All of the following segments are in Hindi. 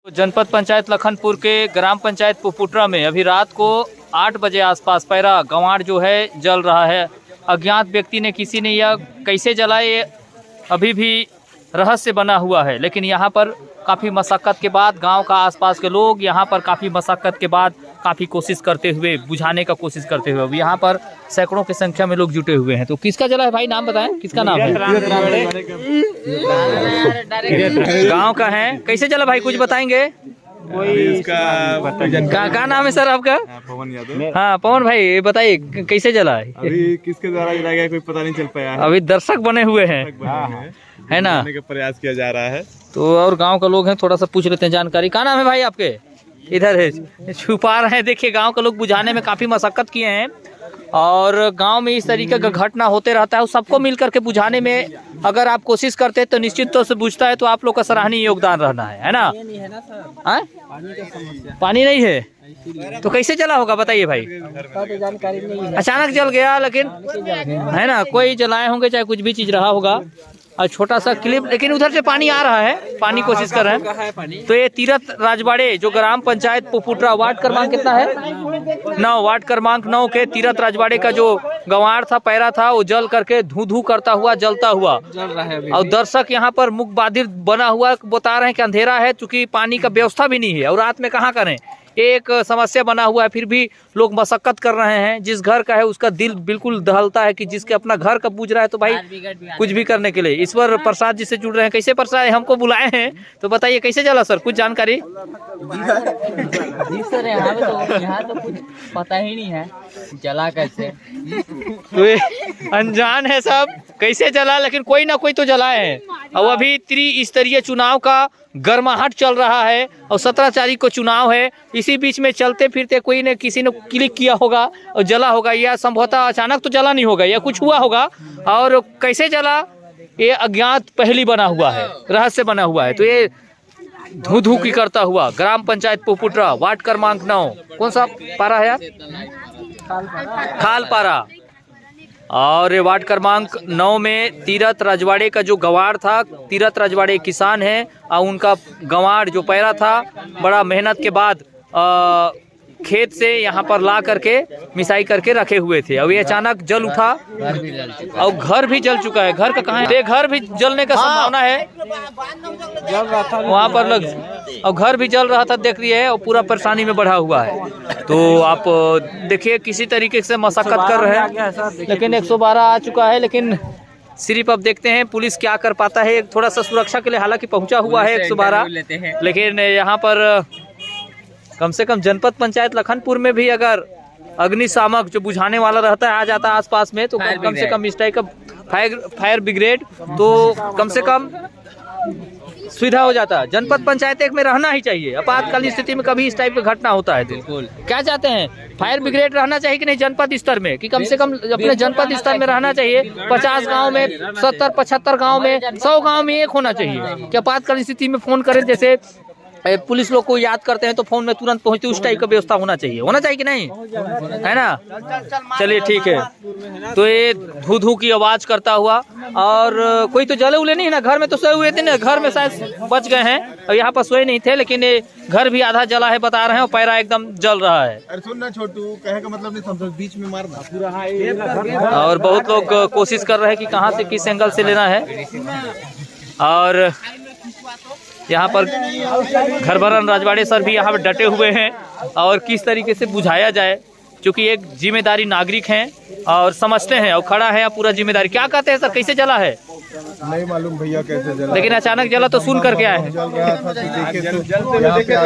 जनपद पंचायत लखनपुर के ग्राम पंचायत पुपुटरा में अभी रात को 8 बजे आसपास पैरा गंवार जो है जल रहा है। अज्ञात व्यक्ति ने किसी ने यह कैसे जला ये अभी भी रहस्य बना हुआ है, लेकिन यहाँ पर काफ़ी मशक्क़त के बाद गांव का आसपास के लोग यहाँ पर काफ़ी मशक्क़त के बाद काफ़ी कोशिश करते हुए बुझाने का कोशिश करते हुए अभी यहाँ पर सैकड़ों की संख्या में लोग जुटे हुए हैं। तो किसका जला है भाई, नाम बताएं, किसका नाम है? गांव का है। कैसे जला भाई, कुछ बताएंगे? क्या नाम है सर आपका? पवन यादव। हाँ पवन भाई, बताइए कैसे जला है? अभी किसके द्वारा जलाया गया कोई पता नहीं चल पाया है। अभी दर्शक बने हुए हैं, है ना, का प्रयास किया जा रहा है। तो और गांव का लोग हैं, थोड़ा सा पूछ लेते हैं जानकारी। क्या नाम है भाई आपके? इधर है, छुपा रहे हैं। देखिए गांव के लोग बुझाने में काफ़ी मशक्क़त किए हैं और गांव में इस तरीके का घटना होते रहता है। सबको मिल करके बुझाने में अगर आप कोशिश करते हैं तो निश्चित तौर से बुझता है, तो आप लोग का सराहनीय योगदान रहना है ना? पानी नहीं है तो कैसे जला होगा बताइए भाई? जानकारी नहीं है। अचानक जल गया, लेकिन है ना, कोई जलाए होंगे, चाहे कुछ भी चीज रहा होगा। और छोटा सा क्लिप, लेकिन उधर से पानी आ रहा है, पानी कोशिश कर रहे हैं। तो ये तीरथ राजवाड़े जो ग्राम पंचायत पुपुटरा वार्ड क्रमांक कितना है? 9, वार्ड क्रमांक 9 के तीरथ राजवाड़े का जो गंवार था, पैरा था, वो जल करके धू धू करता हुआ जलता हुआ जल रहा है। और दर्शक यहाँ पर मुख बाधिर बना हुआ, बता रहे हैं कि अंधेरा है, चूंकि पानी का व्यवस्था भी नहीं है और रात में कहाँ करें, एक समस्या बना हुआ है। फिर भी लोग मशक्कत कर रहे हैं। जिस घर का है उसका दिल बिल्कुल दहलता है कि जिसके अपना घर का बूझ रहा है, तो भाई कुछ भी करने के लिए। ईश्वर प्रसाद जी से जुड़ रहे हैं। कैसे प्रसाद हमको बुलाए हैं, तो बताइए कैसे जला सर, कुछ जानकारी? जी सर, यहाँ तो कुछ पता ही नहीं है जला कैसे। तो ये अनजान है सब कैसे जला, लेकिन कोई ना कोई तो जलाए हैं। और अभी त्रिस्तरीय चुनाव का गर्माहट चल रहा है और 17 तारीख को चुनाव है। इसी बीच में चलते फिरते कोई ने किसी ने क्लिक किया होगा और जला होगा, या संभवतः अचानक तो जला नहीं होगा, या कुछ हुआ होगा। और कैसे जला ये अज्ञात पहली बना हुआ है, रहस्य बना हुआ है। तो ये धू धू की करता हुआ ग्राम पंचायत पुपुटरा वार्ड क्रमांक 9, कौन सा पारा है यार? खालपारा। और वार्ड क्रमांक 9 में तीरथ राजवाड़े का जो गंवार था, तीरथ राजवाड़े किसान हैं और उनका गंवार जो पैरा था, बड़ा मेहनत के बाद खेत से यहाँ पर ला करके मिसाई करके रखे हुए थे। अब ये अचानक जल उठा और घर भी जल चुका है। घर का कहाँ है? घर भी जलने का संभावना है, जल रहा था वहाँ पर और घर भी जल रहा था, देख रही है, और पूरा परेशानी में बढ़ा हुआ है। तो आप देखिए किसी तरीके से मशक्कत कर रहे हैं, लेकिन 112 आ चुका है। लेकिन सिर्फ अब देखते हैं पुलिस क्या कर पाता है। थोड़ा सा सुरक्षा के लिए हालांकि पहुंचा हुआ है 112, लेकिन यहाँ पर कम से कम जनपद पंचायत लखनपुर में भी अगर अग्निशामक जो बुझाने वाला रहता है आ जाता है आसपास में, तो कम से कम इस टाइप का फायर ब्रिगेड तो कम से कम सुविधा हो जाता है। जनपद पंचायत एक में रहना ही चाहिए। आपातकालीन स्थिति में कभी इस टाइप की घटना होता है तो क्या चाहते हैं, फायर ब्रिगेड रहना चाहिए कि नहीं जनपद स्तर में, कि कम से कम अपने जनपद स्तर में रहना चाहिए। 50 गांव में, 70-75 गांव में, 100 गांव में एक होना चाहिए कि आपातकालीन स्थिति में फोन करें। जैसे पुलिस लोग को याद करते हैं तो फोन में तुरंत पहुंचती, उस टाइप का व्यवस्था होना चाहिए कि नहीं, है ना? चलिए ठीक है। तो ये धू धू की आवाज करता हुआ, और कोई तो जले उले नहीं है ना, घर में तो सोए हुए थे ना, घर में शायद बच गए हैं और यहाँ पर सोए नहीं थे, लेकिन ये घर भी आधा जला है बता रहे हैं और पैरा एकदम जल रहा है। अरे सुन ना छोटू, कहे का मतलब नहीं समझ, बीच में मारना पूरा। और बहुत लोग कोशिश कर रहे हैं कि कहाँ से किस एंगल से लेना है। और यहाँ पर घरभरन राजवाड़े सर भी यहाँ पर डटे हुए हैं और किस तरीके से बुझाया जाए, क्योंकि एक जिम्मेदारी नागरिक हैं और समझते हैं और खड़ा है पूरा जिम्मेदारी। क्या कहते हैं सर, कैसे जला है? नहीं मालूम भैया कैसे जला, लेकिन अचानक जला तो सुन करके आए हैं। जल रहा था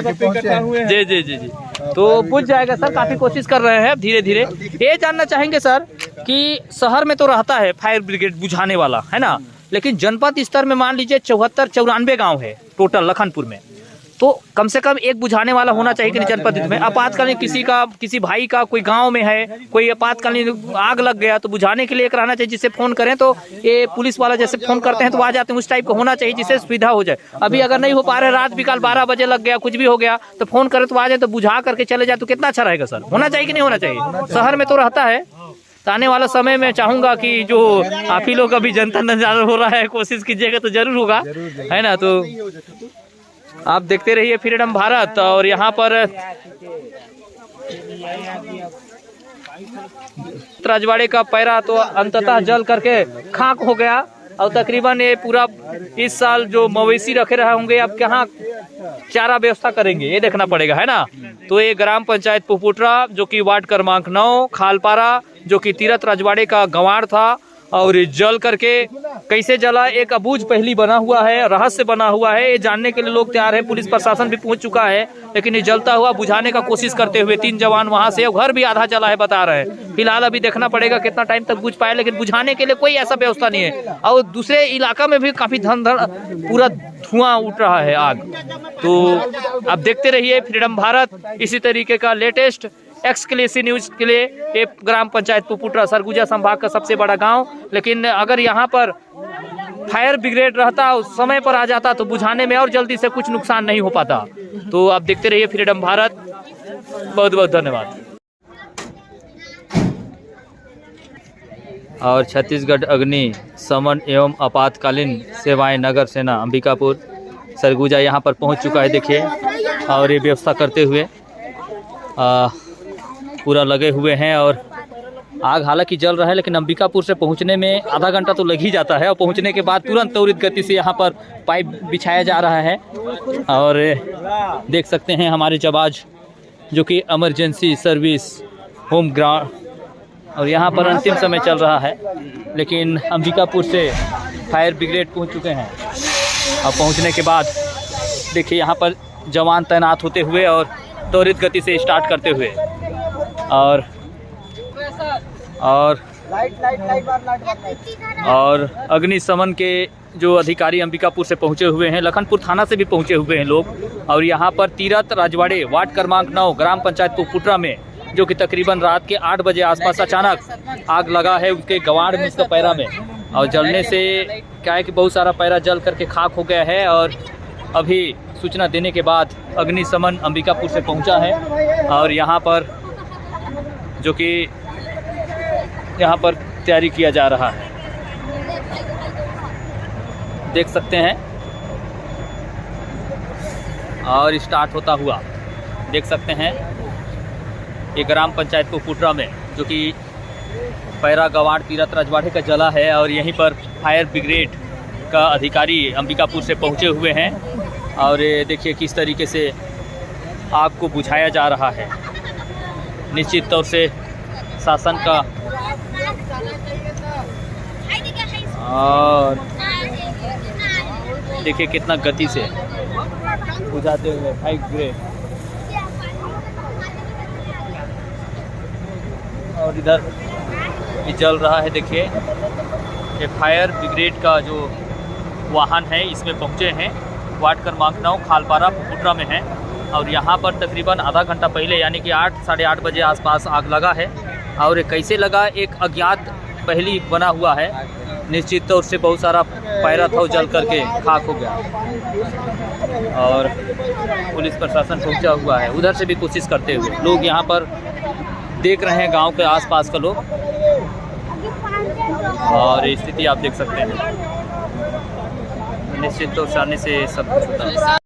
तो जी जी जी जी, तो बुझ जाएगा सर, काफी कोशिश कर रहे हैं धीरे धीरे। ये जानना चाहेंगे सर कि शहर में तो रहता है फायर ब्रिगेड बुझाने वाला, है ना, लेकिन जनपद स्तर में मान लीजिए 74-94 गांव है टोटल लखनपुर में, तो कम से कम एक बुझाने वाला होना चाहिए कि नहीं जनपद में। आपातकालीन किसी भाई का कोई गांव में है, कोई आपातकालीन आग लग गया तो बुझाने के लिए एक रहना चाहिए, जिससे फोन करें तो ये पुलिस वाला जैसे फोन करते हैं तो आ जाते हैं, उस टाइप का होना चाहिए जिससे सुविधा हो जाए। अभी अगर नहीं हो पा रहे, रात बिकाल 12 बजे लग गया, कुछ भी हो गया, तो फोन करें तो आ जाए, तो बुझा करके चले जाए तो कितना अच्छा रहेगा सर। होना चाहिए कि नहीं होना चाहिए? शहर में तो रहता है। तो आने वाला समय में चाहूंगा कि जो आप ही लोग अभी जनता नजारा हो रहा है, कोशिश कीजिएगा तो जरूर होगा, है ना? तो आप देखते रहिए फ्रीडम भारत। और यहाँ पर रजवाड़े का पैरा तो अंततः जल करके खाक हो गया। और तकरीबन ये पूरा इस साल जो मवेशी रखे रहे होंगे अब कहाँ चारा व्यवस्था करेंगे ये देखना पड़ेगा, है ना। तो ये ग्राम पंचायत पुपुटरा जो कि वार्ड क्रमांक 9 खालपारा जो कि तीरथ रजवाड़े का गंवार था और जल करके कैसे जला एक अबूझ पहली बना हुआ है, रहस्य बना हुआ है। ये जानने के लिए लोग तैयार है, पुलिस प्रशासन भी पहुंच चुका है, लेकिन ये जलता हुआ बुझाने का कोशिश करते हुए 3 जवान वहां से, घर भी आधा जला है बता रहे हैं। फिलहाल अभी देखना पड़ेगा कितना टाइम तक बुझ पाए, लेकिन बुझाने के लिए कोई ऐसा व्यवस्था नहीं है। और दूसरे इलाका में भी काफी पूरा धुआं उठ रहा है, आग। तो आप देखते रहिए फ्रीडम भारत, इसी तरीके का लेटेस्ट एक्सक्लूसिव न्यूज के लिए। ये ग्राम पंचायत पुपुटरा सरगुजा संभाग का सबसे बड़ा गांव, लेकिन अगर यहाँ पर फायर ब्रिगेड रहता उस समय पर आ जाता तो बुझाने में और जल्दी से कुछ नुकसान नहीं हो पाता। तो आप देखते रहिए फ्रीडम भारत। बहुत बहुत धन्यवाद। और छत्तीसगढ़ अग्नि शमन एवं आपातकालीन सेवाएं नगर सेना अंबिकापुर सरगुजा यहाँ पर पहुँच चुका है, देखिए। और ये व्यवस्था करते हुए पूरा लगे हुए हैं। और आग हालांकि जल रहा है, लेकिन अंबिकापुर से पहुंचने में आधा घंटा तो लग ही जाता है। और पहुंचने के बाद तुरंत त्वरित गति से यहाँ पर पाइप बिछाया जा रहा है। और देख सकते हैं हमारे जवाज जो कि इमरजेंसी सर्विस होम ग्राउंड, और यहाँ पर अंतिम समय चल रहा है, लेकिन अंबिकापुर से फायर ब्रिगेड पहुँच चुके हैं। और पहुँचने के बाद देखिए यहाँ पर जवान तैनात होते हुए और त्वरित गति से स्टार्ट करते हुए। और अग्निशमन के जो अधिकारी अंबिकापुर से पहुंचे हुए हैं, लखनपुर थाना से भी पहुंचे हुए हैं लोग। और यहाँ पर तीरथ रजवाड़े वार्ड क्रमांक 9 ग्राम पंचायत पुपुटरा में जो कि तकरीबन रात के 8 बजे आसपास अचानक आग लगा है उसके गंवाड़ में, इसका पैरा में। और जलने से क्या है कि बहुत सारा पैरा जल करके खाक हो गया है। और अभी सूचना देने के बाद अग्निशमन अंबिकापुर से पहुंचा है। और यहाँ पर जो कि यहाँ पर तैयारी किया जा रहा है, देख सकते हैं। और स्टार्ट होता हुआ देख सकते हैं ये ग्राम पंचायत पुपुटरा में जो कि पैरा गंवाड़ तीरथ रजवाड़े का जला है। और यहीं पर फायर ब्रिगेड का अधिकारी अंबिकापुर से पहुँचे हुए हैं। और ये देखिए किस तरीके से आग को बुझाया जा रहा है। निश्चित तौर से शासन का और देखिए कितना गति से बुझाते हुए फायर ब्रिगेड। और इधर भी जल रहा है, देखिए ये फायर ब्रिगेड का जो वाहन है इसमें पहुंचे हैं। वार्ड क्रमांक 9 खालपारा पुपुटरा में है। और यहाँ पर तकरीबन आधा घंटा पहले यानी कि 8 साढ़े 8 बजे आसपास आग लगा है। और कैसे लगा, एक अज्ञात पहली बना हुआ है। निश्चित तौर से बहुत सारा पैरा था जल करके खाक हो गया। और पुलिस प्रशासन पहुंचा हुआ है, उधर से भी कोशिश करते हुए लोग यहाँ पर देख रहे हैं, गांव के आसपास का लोग। और स्थिति आप देख सकते हैं, निश्चित तौर से आने से सब कुछ होता है।